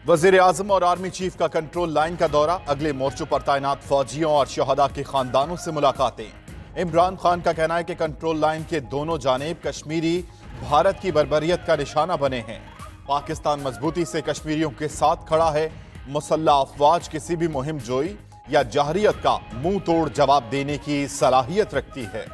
वजीर आजम और army chief का कंट्रोल लाइन का दौरा, अगले मोर्चों पर तैनात फौजियों और शहदा के खानदानों से मुलाकातें। इमरान खान का कहना है कि कंट्रोल लाइन के दोनों जानिब कश्मीरी भारत की बर्बरियत का निशाना बने हैं। पाकिस्तान मजबूती से कश्मीरियों के साथ खड़ा है। मुसल्लह अफवाज किसी भी मुहिम जोई या जहरियत का मुंह तोड़ जवाब देने की सलाहियत रखती है।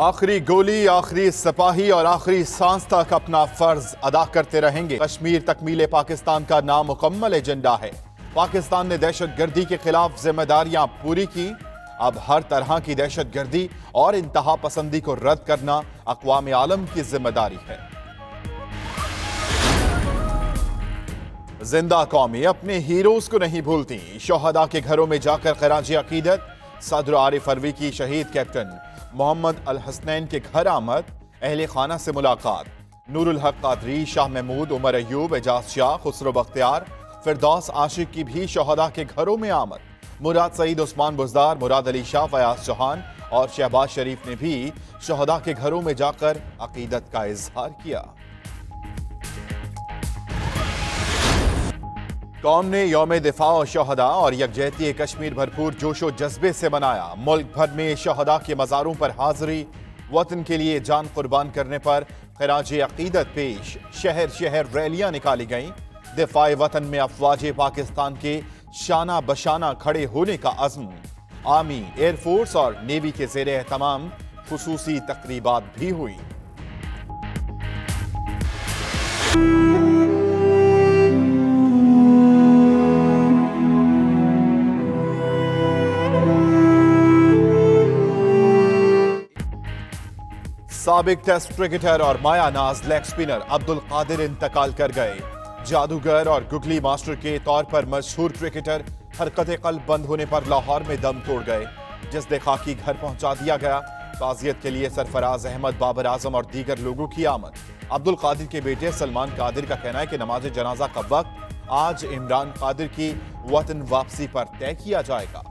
आखिरी गोली, आखिरी सिपाही और आखिरी सांस तक अपना फर्ज अदा करते रहेंगे। कश्मीर तकमील पाकिस्तान का नामुकम्मल एजेंडा है। पाकिस्तान ने दहशतगर्दी के खिलाफ जिम्मेदारियां पूरी की। अब हर तरह की दहशतगर्दी और इंतहा पसंदी को रद्द करना अक़वाम आलम की जिम्मेदारी है। जिंदा कौमें अपने हीरोज को नहीं भूलती। शहदा के घरों में जाकर खराज अकीदत। सदर आरिफ अलवी की शहीद कैप्टन मोहम्मद अल हसनैन के घर आमद। अहले खाना से मुलाकात। नूरुल हक कादरी, शाह महमूद, उमर अयूब, एजाज शाह, खुसरो बख्तियार, फिरदौस आशिक की भी शहदा के घरों में आमद। मुराद सईद, उस्मान बुजदार, मुराद अली शाह, फयाज चौहान और शहबाज शरीफ ने भी शहदा के घरों में जाकर अकीदत का इजहार किया। कौम ने यौम दिफा और शहदा और यकजहती कश्मीर भरपूर जोशो जज्बे से मनाया। मुल्क भर में शहदा के मज़ारों पर हाजिरी। वतन के लिए जान कुर्बान करने पर खराज अकीदत पेश। शहर शहर रैलियां निकाली गईं। दिफाए वतन में अफवाज पाकिस्तान के शाना बशाना खड़े होने का अज़्म। आर्मी, एयरफोर्स और नेवी के ज़ेरे एहतमाम खुसूसी तकरीबात भी हुई। साबिक टेस्ट क्रिकेटर और माया नाज लेग स्पिनर अब्दुल कादिर इंतकाल कर गए। जादूगर और गुगली मास्टर के तौर पर मशहूर क्रिकेटर हरकत कल्ब बंद होने पर लाहौर में दम तोड़ गए। जस्दे खाकी घर पहुंचा दिया गया। ताज़ियत के लिए सरफराज अहमद, बाबर आजम और दीगर लोगों की आमद। अब्दुल कादिर के बेटे सलमान कादिर का कहना है कि नमाज जनाजा का वक्त आज इमरान कादिर की वतन वापसी पर तय किया जाएगा।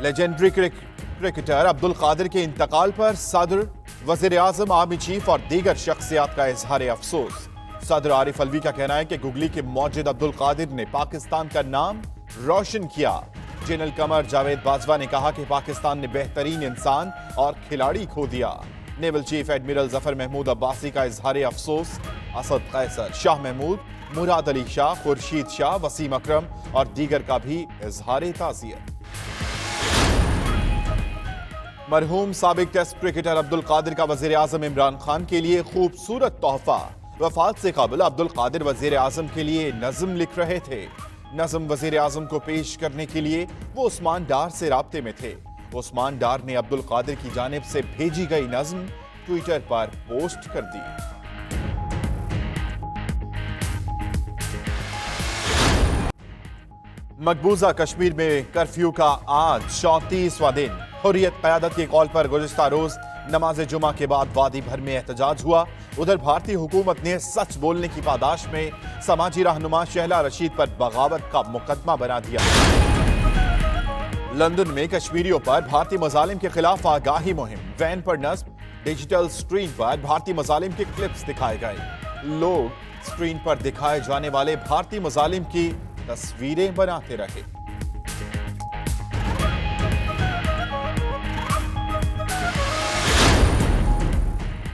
लेजेंडरी क्रिकेटर अब्दुल कादिर के इंतकाल पर सदर, वजीर आजम, आर्मी चीफ और दीगर शख्सियात का इजहार अफसोस। सदर आरिफ अलवी का कहना है कि गुगली के मौजूद अब्दुल कादिर ने पाकिस्तान का नाम रोशन किया। जनरल कमर जावेद बाजवा ने कहा कि पाकिस्तान ने बेहतरीन इंसान और खिलाड़ी खो दिया। Naval chief admiral Zafar Mahmood Abbasi का इजहार अफसोस। असद कैसर, शाह महमूद, मुराद अली शाह, खुर्शीद शाह, वसीम अकरम और दीगर का भी इजहार ताज़ियत। मरहूम साबिक टेस्ट क्रिकेटर अब्दुल कादिर का वजीर आजम इमरान खान के लिए खूबसूरत तोहफा। वफात से कबल अब्दुल कादिर वजीर आजम के लिए नज़म लिख रहे थे। नज़म वजीर आजम को पेश करने के लिए वो उस्मान डार से राब्ते में थे। उस्मान डार ने अब्दुल कादिर की जानिब से भेजी गई नज़म ट्विटर पर पोस्ट कर दी। मकबूजा कश्मीर में कर्फ्यू का आज 34वां दिन। हुर्रियत क़यादत की कॉल पर गुज़िश्ता रोज नमाज जुमा के बाद वादी भर में एहतजाज हुआ। उधर भारतीय हुकूमत ने सच बोलने की पादाश में समाजी रहनुमा शहला रशीद पर बगावत का मुकदमा बना दिया। लंदन में कश्मीरियों पर भारतीय मजालिम के खिलाफ आगाही मुहिम। वैन पर नस्ब, डिजिटल स्क्रीन पर भारतीय मजालिम के क्लिप्स दिखाए गए। लोग स्क्रीन पर दिखाए जाने वाले भारतीय मजालिम की तस्वीरें बनाते रहे।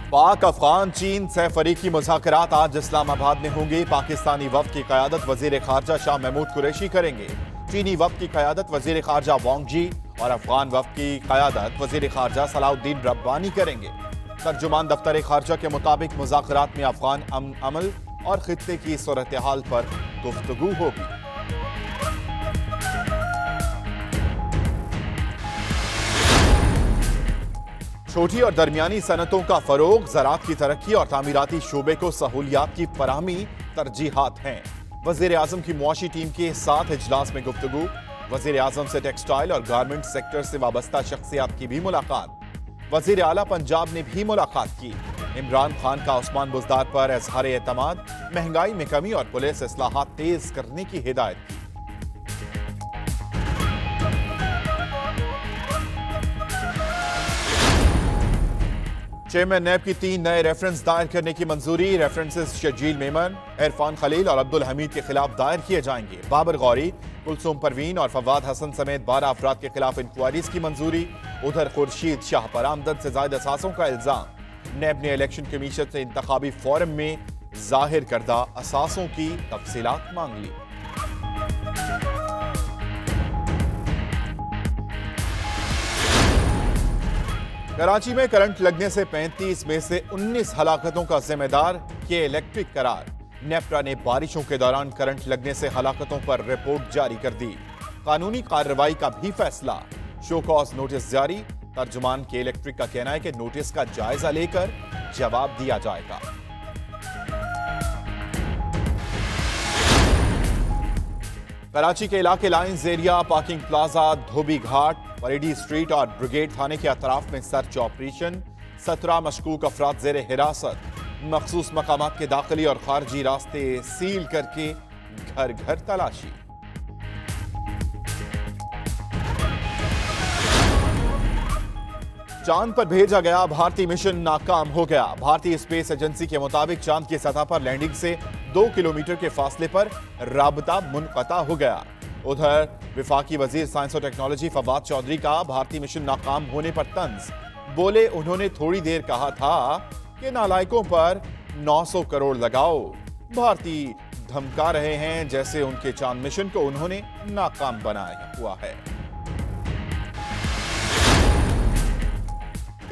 पाक, अफगान, चीन सहफरीकी मुज़ाकरात आज इस्लामाबाद में होंगे। पाकिस्तानी वफ़द की क़यादत वज़ीर ख़ारजा शाह महमूद कुरैशी करेंगे। चीनी वफ़द की क़यादत वज़ीर ख़ारजा वांग जी और अफगान वफ़द की क़यादत वज़ीर ख़ारजा सलाउद्दीन रब्बानी करेंगे। तर्जुमान दफ्तर ख़ारजा के मुताबिक मुज़ाकरात में अफगान अमल और खित्ते की सूरत हाल पर गुफ्तगू होगी। छोटी और दरमियानी सनतों का फरोग, ज़राअत की तरक्की और तामीराती शोबे को सहूलियात की फराहमी तरजीहात हैं। वज़ीर आज़म की मुआशी टीम के साथ इजलास में गुफ्तगू। वज़ीर आज़म से टेक्सटाइल और गारमेंट सेक्टर से वाबस्ता शख्सियात की भी मुलाकात। वज़ीर आला पंजाब ने भी मुलाकात की। इमरान खान का उस्मान बुजदार पर इज़हार एतमाद। महंगाई में कमी और पुलिस इस्लाहात तेज करने की हिदायत की। चेयरमैन नैब की 3 नए रेफरेंस दायर करने की मंजूरी। रेफरेंसेस शजील मेमन, इरफान खलील और अब्दुल हमीद के खिलाफ दायर किए जाएंगे। बाबर गौरी, कुलसूम परवीन और फवाद हसन समेत 12 अफराद के खिलाफ इंक्वायरीज की मंजूरी। उधर खुर्शीद शाह पर आमदन से ज्यादा असासों का इल्जाम। नैब ने इलेक्शन कमीशन से इंतखाबी फोरम में जाहिर करदा असासों की तफसीलात मांग ली। कराची में करंट लगने से 35 में से 19 हलाकतों का जिम्मेदार के इलेक्ट्रिक करार। नेप्रा ने बारिशों के दौरान करंट लगने से हलाकतों पर रिपोर्ट जारी कर दी। कानूनी कार्रवाई का भी फैसला। शो कॉज नोटिस जारी। तर्जुमान के इलेक्ट्रिक का कहना है कि नोटिस का जायजा लेकर जवाब दिया जाएगा। कराची के इलाके लाइंस एरिया, पार्किंग प्लाजा, धोबी घाट, परेडी स्ट्रीट और ब्रिगेड थाने के अतराफ में सर्च ऑपरेशन। 17 मशकूक अफराद जेर हिरासत। मखसूस मकामात के दाखिली और खारजी रास्ते सील करके घर घर तलाशी। चांद पर भेजा गया भारतीय मिशन नाकाम हो गया। भारतीय स्पेस एजेंसी के मुताबिक चांद की सतह पर लैंडिंग से 2 किलोमीटर के फासले पर राबता मुनक़ता हो गया। उधर विफाकी वजीर साइंस और टेक्नोलॉजी फवाद चौधरी का भारतीय मिशन नाकाम होने पर तंज। बोले, उन्होंने थोड़ी देर कहा था कि नालायकों पर 900 करोड़ लगाओ। भारतीय धमका रहे हैं जैसे उनके चांद मिशन को उन्होंने नाकाम बनाया हुआ है।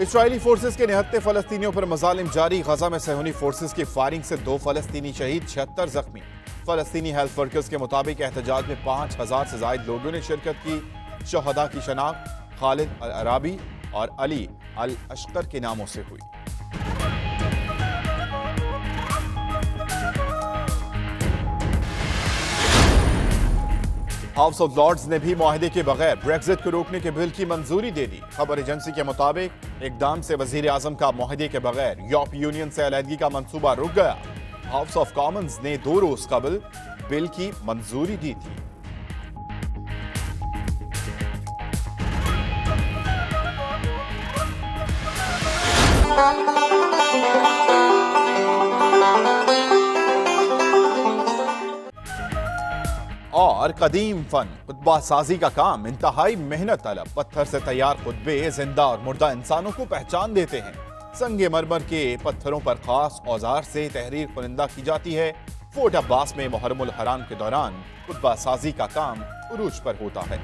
इस्राएली फोर्सेस के निहत्ते फलस्तीनियों पर मजालिम जारी। गजा में सहूनी फोर्सेस की फायरिंग से 2 फलस्तीनी शहीद, 76 जख्मी। फलस्तीनी हेल्थ वर्कर्स के मुताबिक एहतजाज में 5000 से ज्यादा लोगों ने शिरकत की। शहदा की शनाख्त खालिद अल अराबी और अली अल अशकर के नामों से हुई। हाउस ऑफ लॉर्ड्स ने भी मुआहदे के बगैर ब्रेक्जिट को रोकने के बिल की मंजूरी दे दी। खबर एजेंसी के मुताबिक इकदाम से वजीर आजम का मुआहदे के बगैर यूरोपीय यूनियन से अलहदगी का मंसूबा रुक गया। हाउस ऑफ कॉमन्स ने 2 रोज कबल बिल की मंजूरी दी थी। और कदीम फन खुतबा साजी का काम इंतहाई मेहनत तलब। पत्थर से तैयार खुतबे जिंदा और मुर्दा इंसानों को पहचान देते हैं। संगे मरमर के पत्थरों पर खास औजार से तहरीर कुनिंदा की जाती है। फोर्ट अब्बास में मुहर्रमुल हराम के दौरान खुतबा साजी का काम उरूज पर होता है।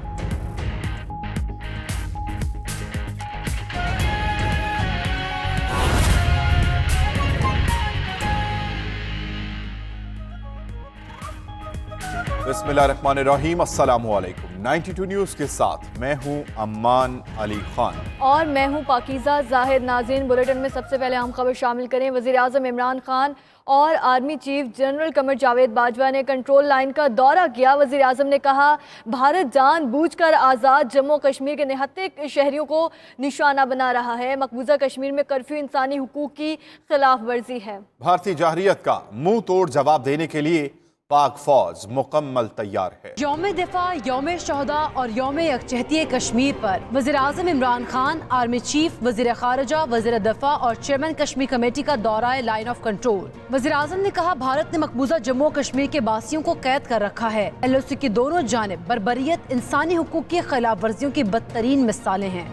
बिस्मिल्लाहिर्रहमानिर्रहीम, अस्सलामु अलैकुम। 92 न्यूज़ के साथ मैं हूं अम्मान अली खान और मैं हूं पाकीज़ा जाहिद। नाज़रीन, बुलेटिन में सबसे पहले हम खबर शामिल करें। वज़ीर आज़म इमरान खान और army chief general Qamar Javed Bajwa ने कंट्रोल लाइन का दौरा किया। वज़ीर आज़म ने कहा, भारत जानबूझकर आज़ाद जम्मू कश्मीर के निहत्ते शहरियों को निशाना बना रहा है। मकबूजा कश्मीर में कर्फ्यू इंसानी हुकूक की खिलाफ वर्जी है। भारतीय जहरियत का मुंह तोड़ जवाब देने के लिए पाक फौज मुकम्मल तैयार है। यौम दिफा, यौम शहदा और यौम यकजहती कश्मीर पर वज़ीर आज़म इमरान खान, आर्मी चीफ, वज़ीर खारजा, वज़ीर दफा और चेयरमैन कश्मीर कमेटी का दौरा है लाइन ऑफ कंट्रोल। वज़ीर आज़म ने कहा, भारत ने मकबूजा जम्मू कश्मीर के बासियों को कैद कर रखा है। LOC की दोनों जानिब बर्बरियत, इंसानी हुकूक की खिलाफ वर्जियों की बदतरीन मिसालें हैं।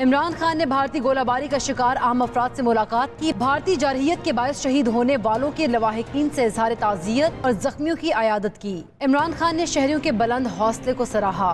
इमरान खान ने भारतीय गोलाबारी का शिकार आम अफराद से मुलाकात की। भारतीय जारहियत के बायस शहीद होने वालों के लवाहिकीन से इजहार ताज़ियत और जख्मियों की अयादत की। इमरान खान ने शहरियों के बुलंद हौसले को सराहा।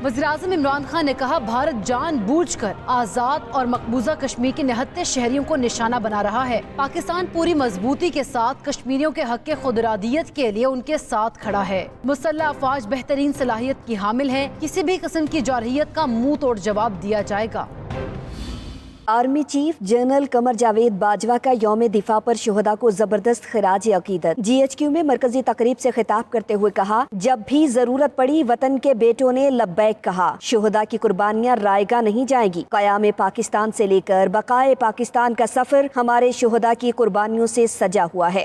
वज़ीर आज़म इमरान खान ने कहा, भारत जानबूझकर आज़ाद और मकबूजा कश्मीर के निहत्ते शहरियों को निशाना बना रहा है। पाकिस्तान पूरी मजबूती के साथ कश्मीरियों के हक के खुदरादियत के लिए उनके साथ खड़ा है। मुसल्लह अफवाज बेहतरीन सलाहियत की हामिल है। किसी भी किस्म की जारहियत का मुंह तोड़ जवाब दिया जाएगा। Army chief general Qamar Javed Bajwa का यौम दिफा पर शोहदा को जबरदस्त खिराज अकीदत। GHQ में मरकजी तकरीब से खिताब करते हुए कहा, जब भी जरूरत पड़ी वतन के बेटों ने लब्बैक कहा। शोहदा की कुर्बानियां रायगा नहीं जाएंगी। क़याम पाकिस्तान से लेकर बकाए पाकिस्तान का सफर हमारे शोहदा की कुर्बानियों से सजा हुआ है।